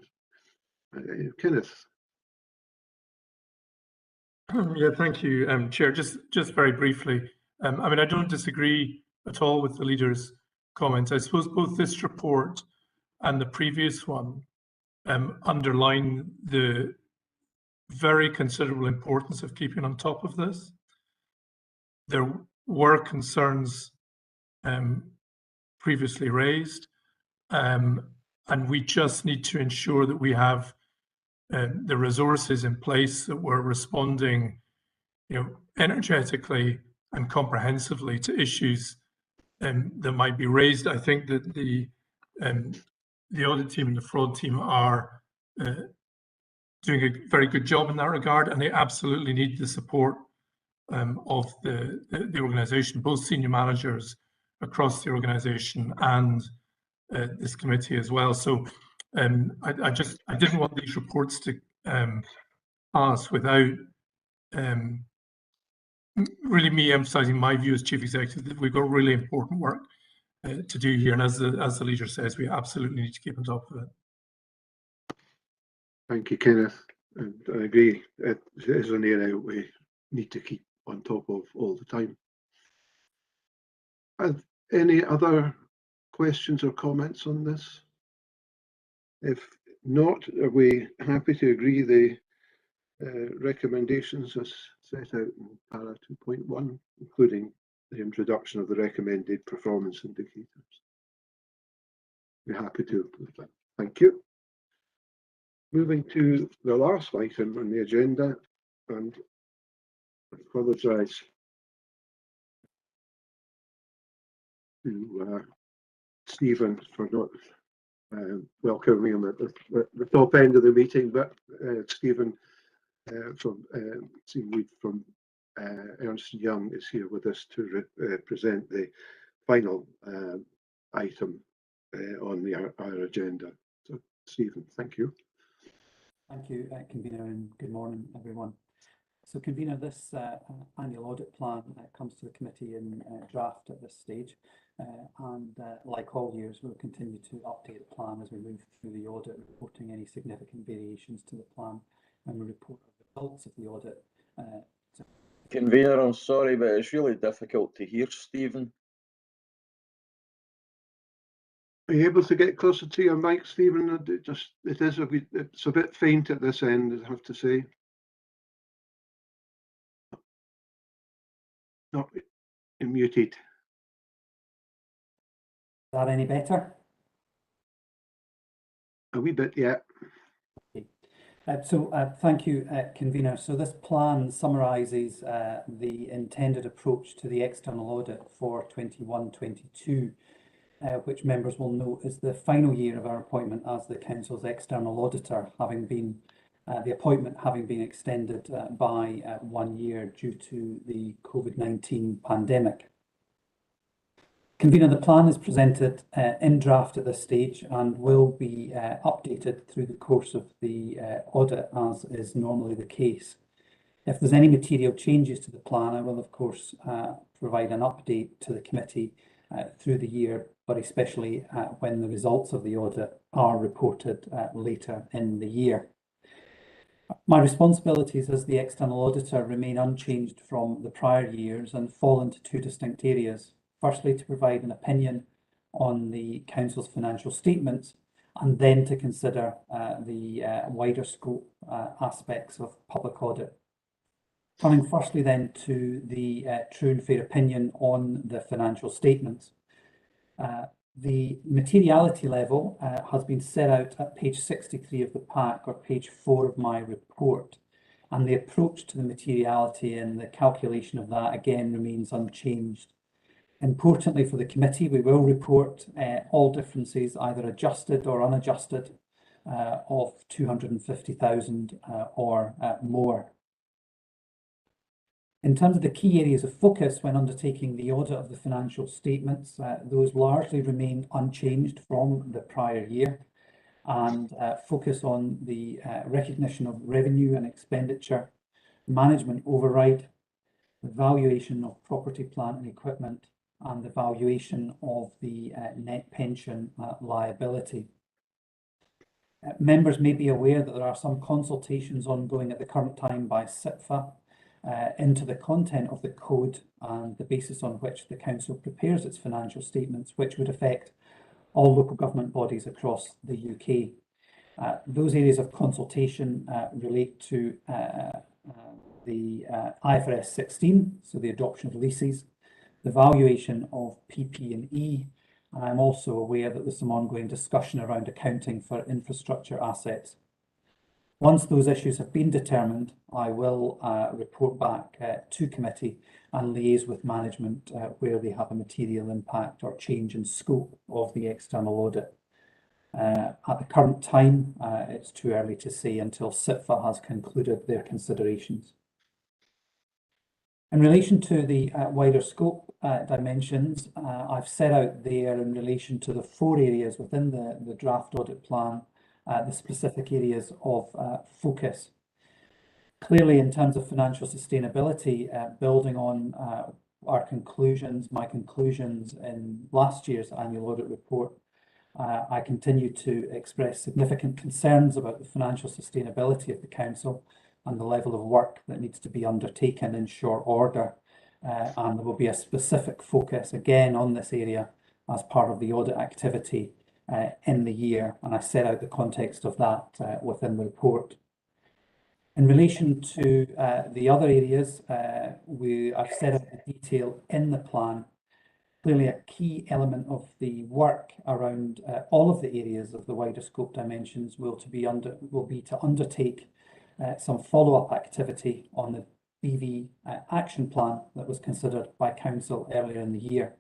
Kenneth. Yeah, thank you, Chair. Just very briefly, I mean, I don't disagree at all with the leader's comments. I suppose both this report and the previous one underline the very considerable importance of keeping on top of this. There were concerns previously raised, and we just need to ensure that we have the resources in place, that we're responding, energetically and comprehensively to issues that might be raised. I think that the audit team and the fraud team are doing a very good job in that regard, and they absolutely need the support of the organisation, both senior managers across the organisation and this committee as well. So I didn't want these reports to pass without really me emphasising my view as Chief Executive that we've got really important work to do here, and as the leader says, we absolutely need to keep on top of it. Thank you, Kenneth. And I agree, it is an area we need to keep on top of all the time. Any other questions or comments on this? If not, are we happy to agree the recommendations as set out in para 2.1, including the introduction of the recommended performance indicators? We're happy to approve that. Thank you. Moving to the last item on the agenda, and I apologise to Stephen for not welcoming him at the top end of the meeting, but Stephen from Seaweed from Ernst & Young is here with us to present the final item on our agenda. So, Stephen, thank you. Thank you, Convener, and good morning, everyone. So, Convener, this annual audit plan comes to the committee in draft at this stage, and like all years, we'll continue to update the plan as we move through the audit, reporting any significant variations to the plan, and we report the results of the audit. Convener, I'm sorry, but it's really difficult to hear Stephen. Are you able to get closer to your mic, Stephen? It's a bit faint at this end, I have to say. No, you're muted. Is that any better? A wee bit, yeah. Okay. Thank you, Convener. So this plan summarises the intended approach to the external audit for 21-22, which members will note is the final year of our appointment as the Council's external auditor, having been the appointment having been extended by 1 year due to the COVID-19 pandemic. Convener, the plan is presented in draft at this stage and will be updated through the course of the audit, as is normally the case. If there's any material changes to the plan, I will of course provide an update to the committee through the year, but especially when the results of the audit are reported later in the year. My responsibilities as the external auditor remain unchanged from the prior years and fall into two distinct areas. Firstly, to provide an opinion on the Council's financial statements, and then to consider the wider scope aspects of public audit. Turning firstly then to the true and fair opinion on the financial statements. The materiality level has been set out at page 63 of the pack, or page 4 of my report, and the approach to the materiality and the calculation of that again remains unchanged. Importantly for the committee, we will report all differences, either adjusted or unadjusted, of 250,000 or more. In terms of the key areas of focus when undertaking the audit of the financial statements, those largely remain unchanged from the prior year, and focus on the recognition of revenue and expenditure, management override, the valuation of property, plant and equipment, and the valuation of the net pension liability. Members may be aware that there are some consultations ongoing at the current time by SIPFA into the content of the code and the basis on which the Council prepares its financial statements, which would affect all local government bodies across the UK. Those areas of consultation relate to the IFRS 16, so the adoption of leases, the valuation of PP&E, and I'm also aware that there's some ongoing discussion around accounting for infrastructure assets. Once those issues have been determined, I will report back to committee and liaise with management where they have a material impact or change in scope of the external audit. At the current time, it's too early to say until SIPFA has concluded their considerations. In relation to the wider scope dimensions, I've set out there in relation to the 4 areas within the draft audit plan, the specific areas of focus. Clearly, in terms of financial sustainability, building on our conclusions, my conclusions in last year's annual audit report, I continue to express significant concerns about the financial sustainability of the Council and the level of work that needs to be undertaken in short order. And there will be a specific focus again on this area as part of the audit activity in the year, and I set out the context of that within the report. In relation to the other areas, I've set out the detail in the plan. Clearly, a key element of the work around all of the areas of the wider scope dimensions will be to undertake some follow-up activity on the BV action plan that was considered by Council earlier in the year.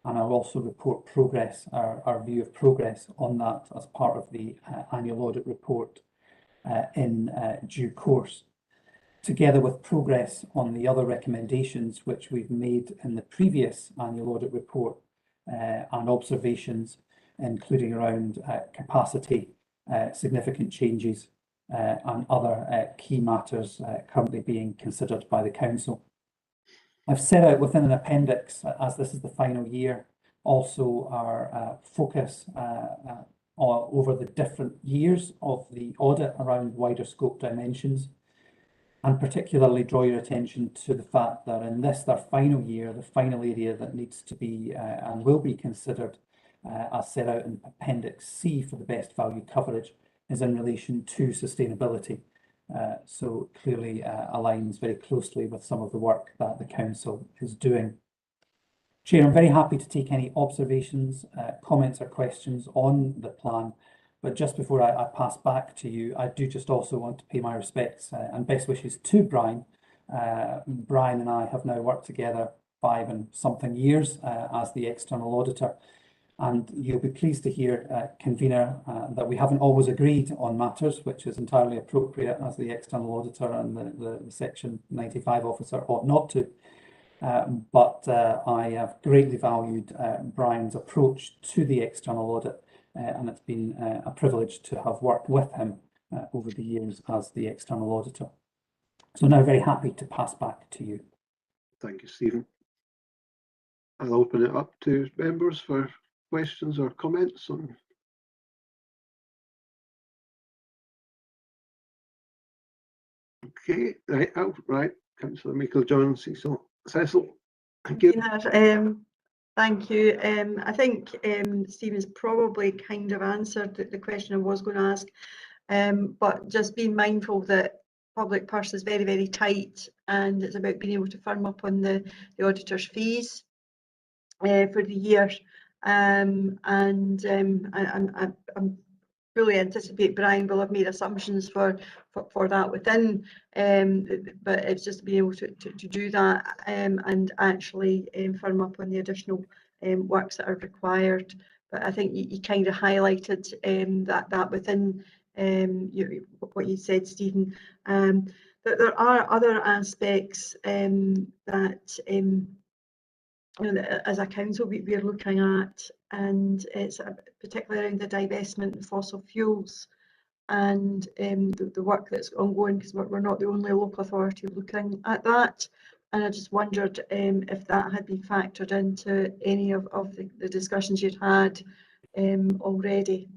And I'll also report progress, our view of progress on that as part of the annual audit report in due course, together with progress on the other recommendations which we've made in the previous annual audit report and observations, including around capacity, significant changes and other key matters currently being considered by the Council. I've set out within an appendix, as this is the final year, also our focus over the different years of the audit around wider scope dimensions, and particularly draw your attention to the fact that in this, their final year, the final area that needs to be and will be considered as set out in Appendix C for the best value coverage is in relation to sustainability. So clearly aligns very closely with some of the work that the Council is doing. Chair, I'm very happy to take any observations, comments or questions on the plan. But just before I pass back to you, I do just also want to pay my respects and best wishes to Brian. Brian and I have now worked together 5 and something years as the external auditor. And you'll be pleased to hear, convener, that we haven't always agreed on matters, which is entirely appropriate as the external auditor and the Section 95 officer ought not to. But I have greatly valued Brian's approach to the external audit. And it's been a privilege to have worked with him over the years as the external auditor. So now very happy to pass back to you. Thank you, Stephen. I'll open it up to members for questions or comments on. Okay, right, right. Councillor Michael John Cecil. Thank you. Thank you. I think Stephen's probably kind of answered the question I was going to ask, but just being mindful that public purse is very, very tight, and it's about being able to firm up on the auditor's fees for the year. I'm fully anticipate Brian will have made assumptions for that within, but it's just being able to do that and actually firm up on the additional works that are required. But I think you kind of highlighted that within what you said, Stephen, that there are other aspects that as a council we are looking at, and it's particularly around the divestment of fossil fuels and the work that's ongoing, because we're not the only local authority looking at that. And I just wondered if that had been factored into any of the discussions you'd had already.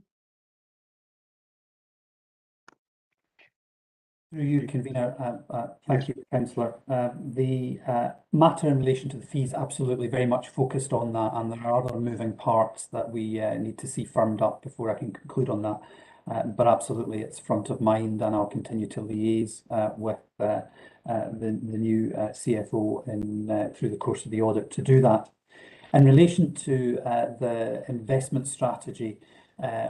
Through you, convener, thank you, Councillor. The matter in relation to the fees, absolutely very much focused on that, and there are other moving parts that we need to see firmed up before I can conclude on that. But absolutely, it's front of mind, and I'll continue to liaise with the new CFO through the course of the audit to do that. In relation to the investment strategy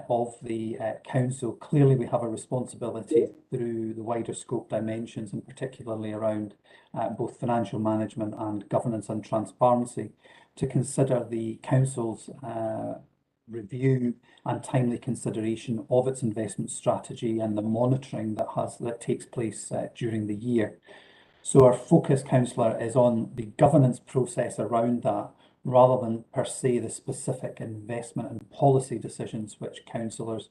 of the council, clearly we have a responsibility through the wider scope dimensions, and particularly around both financial management and governance and transparency, to consider the council's review and timely consideration of its investment strategy and the monitoring that takes place during the year. So our focus, councillor, is on the governance process around that, rather than per se the specific investment and policy decisions which councillors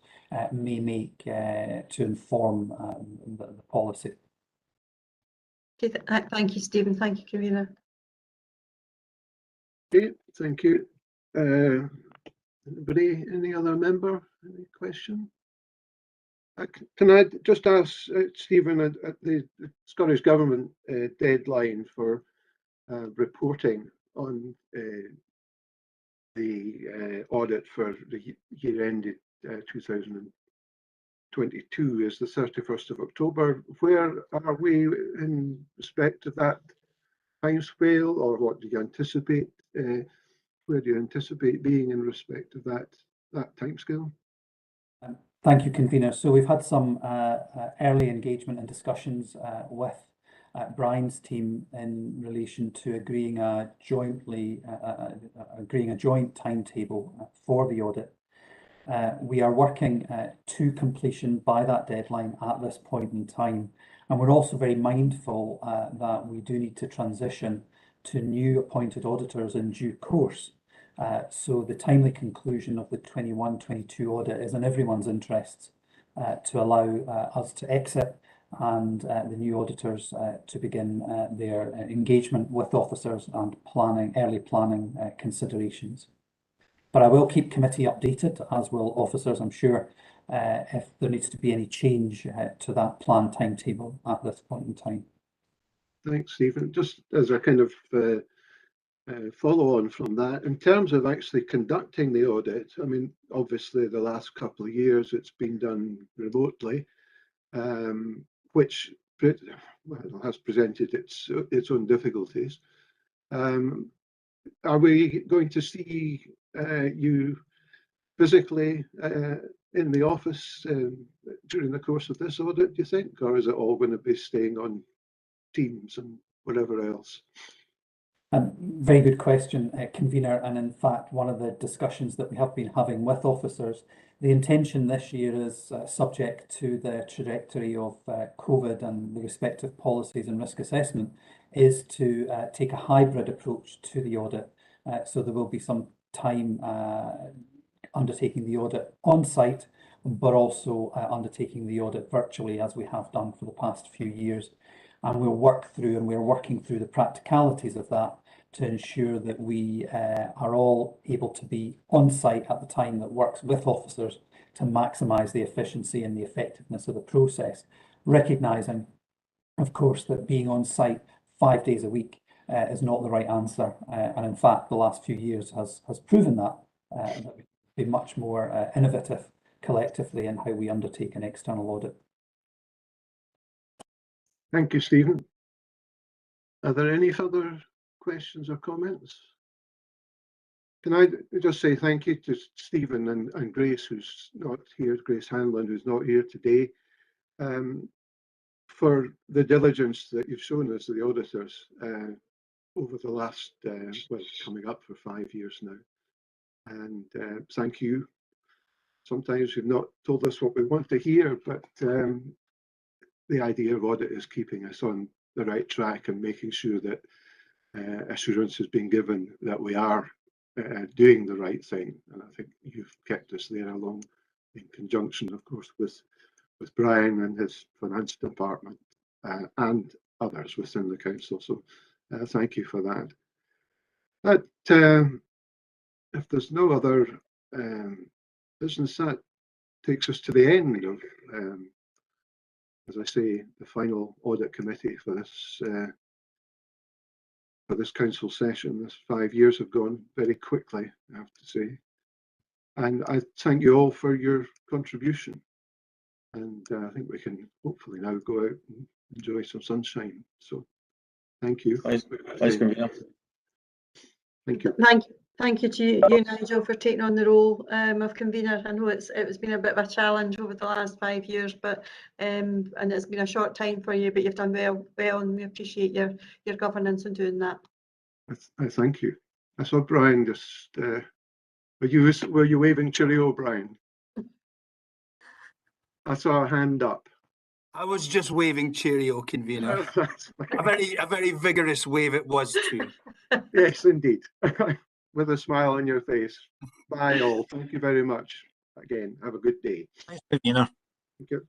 may make to inform the policy. Okay, thank you, Stephen. Thank you, convener. Okay, thank you. Anybody, any other member, any question? Can I just ask Stephen, at the Scottish Government deadline for reporting on the audit for the year ended 2022 is the 31st of October. Where are we in respect of that timescale, or what do you anticipate where do you anticipate being in respect of that timescale? Thank you, Convener. So we've had some early engagement and discussions with Brian's team in relation to agreeing a joint timetable for the audit. We are working to completion by that deadline at this point in time, and we're also very mindful that we do need to transition to new appointed auditors in due course. So the timely conclusion of the 21-22 audit is in everyone's interests to allow us to exit and the new auditors to begin their engagement with officers and early planning considerations. But I will keep committee updated, as will officers, I'm sure, if there needs to be any change to that planned timetable at this point in time. Thanks, Stephen. Just as a kind of follow on from that, in terms of actually conducting the audit, I mean, obviously the last couple of years it's been done remotely, which has presented its own difficulties. Are we going to see you physically in the office during the course of this audit, do you think, or is it all going to be staying on Teams and whatever else? Very good question, Convener, and in fact one of the discussions that we have been having with officers, the intention this year is subject to the trajectory of COVID and the respective policies and risk assessment, is to take a hybrid approach to the audit. So there will be some time undertaking the audit on site, but also undertaking the audit virtually, as we have done for the past few years. And we're working through the practicalities of that to ensure that we are all able to be on site at the time that works with officers to maximise the efficiency and the effectiveness of the process, recognising, of course, that being on site 5 days a week is not the right answer. And in fact, the last few years has proven that we've been much more innovative collectively in how we undertake an external audit. Thank you, Stephen. Are there any further questions or comments? Can I just say thank you to Stephen and Grace, who's not here, Grace Hanlon, who's not here today, for the diligence that you've shown us, the auditors, over the last, well, coming up for 5 years now. And thank you. Sometimes you've not told us what we want to hear, but the idea of audit is keeping us on the right track and making sure that assurance has been given that we are doing the right thing. And I think you've kept us there along, in conjunction, of course, with Brian and his finance department and others within the council. So thank you for that. But if there's no other business, that takes us to the end of, as I say, the final audit committee for this council session. This 5 years have gone very quickly, I have to say. And I thank you all for your contribution. And I think we can hopefully now go out and enjoy some sunshine. So thank you. Thank you. Thank you to you, Nigel, for taking on the role of convener. I know it's been a bit of a challenge over the last 5 years, but and it's been a short time for you, but you've done well, and we appreciate your governance in doing that. I thank you. I saw Brian just. Were you waving cheerio, Brian? I saw a hand up. I was just waving cheerio, convener. a very vigorous wave it was too. Yes, indeed. With a smile on your face. Bye all. Thank you very much. Again, have a good day. Thanks, convener. Thank you.